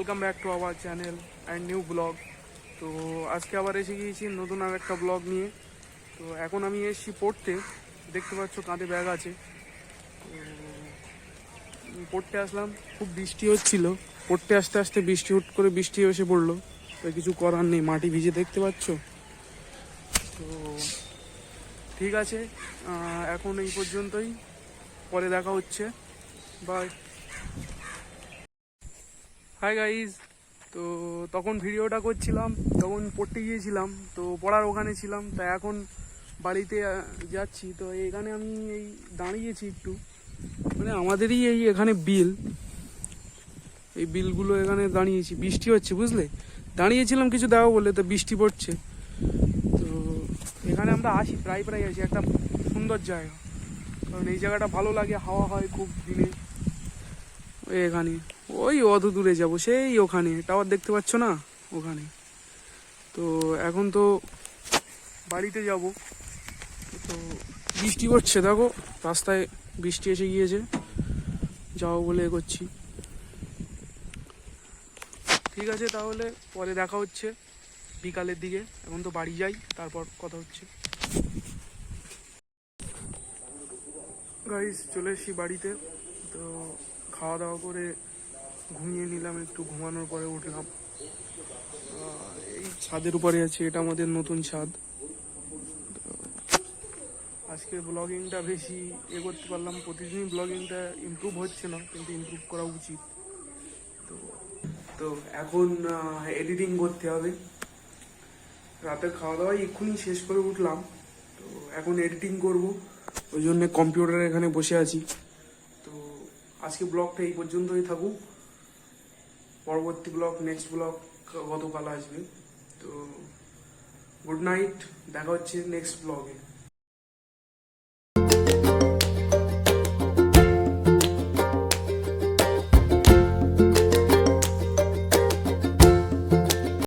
Welcome back to our channel and new blog. তো আজকে আবার এসে গিয়েছি নতুন আর একটা ব্লগ নিয়ে। তো এখন আমি এসেছি পড়তে, দেখতে পাচ্ছ কাঁধে ব্যাগ আছে। তো পড়তে আসলাম, খুব বৃষ্টি হচ্ছিল, পড়তে আসতে আসতে বৃষ্টি হুট করে বৃষ্টি এসে পড়লো। তো কিছু করার নেই, মাটি ভিজে দেখতে পাচ্ছ। তো ঠিক আছে, এখন এই পর্যন্তই, পরে দেখা হচ্ছে, বাই। Hi guys. তো তখন ভিডিওটা করছিলাম, তখন পড়তে গিয়েছিলাম, তো পড়ার ওখানে ছিলাম। তা এখন বাড়িতে যাচ্ছি। তো এখানে আমি এই দাঁড়িয়েছি একটু, মানে আমাদেরই এই এখানে বিল, এই বিলগুলো এখানে দাঁড়িয়েছি, বৃষ্টি হচ্ছে বুঝলে, দাঁড়িয়েছিলাম কিছু দেওয়া বলে, তো বৃষ্টি পড়ছে। তো এখানে আমরা আসি, প্রায় প্রায় আসি, একটা সুন্দর জায়গা, কারণ এই জায়গাটা ভালো লাগে, হাওয়া হয় খুব দিনে। এখানে ওই অত দূরে যাবো, সেই ওখানে টাওয়ার দেখতে পাচ্ছ না, ওখানে। তো এখন তো বাড়িতে যাব। তো বৃষ্টি পড়ছে, দেখো রাস্তায় বৃষ্টি এসে গিয়েছে, যাও বলে এগোচ্ছি। ঠিক আছে, তাহলে পরে দেখা হচ্ছে বিকালের দিকে। এখন তো বাড়ি যাই, তারপর কথা হচ্ছে। গাইস, চলে এসেছি বাড়িতে। তো খাওয়া দাওয়া করে ঘুমিয়ে নিলাম একটু, ঘুমানোর পরে উঠলাম। এই ছাদের উপরে আছি, এটা আমাদের নতুন ছাদ। আজকে ব্লগিংটা বেশি করতে পারলাম, প্রতিদিনই ব্লগিংটা ইমপ্রুভ হচ্ছে না, কিন্তু ইমপ্রুভ করা উচিত। তো তো এখন এডিটিং করতে হবে। রাতের খাওয়া দাওয়া এক্ষুনি শেষ করে উঠলাম, তো এখন এডিটিং করব, ওই জন্য কম্পিউটারে এখানে বসে আছি। তো আজকে ব্লগটা এই পর্যন্তই থাকুক, পরবর্তী ব্লগ, নেক্সট ব্লগ গতকাল আসবে। তো গুড নাইট, দেখা হচ্ছে নেক্সট ব্লগে।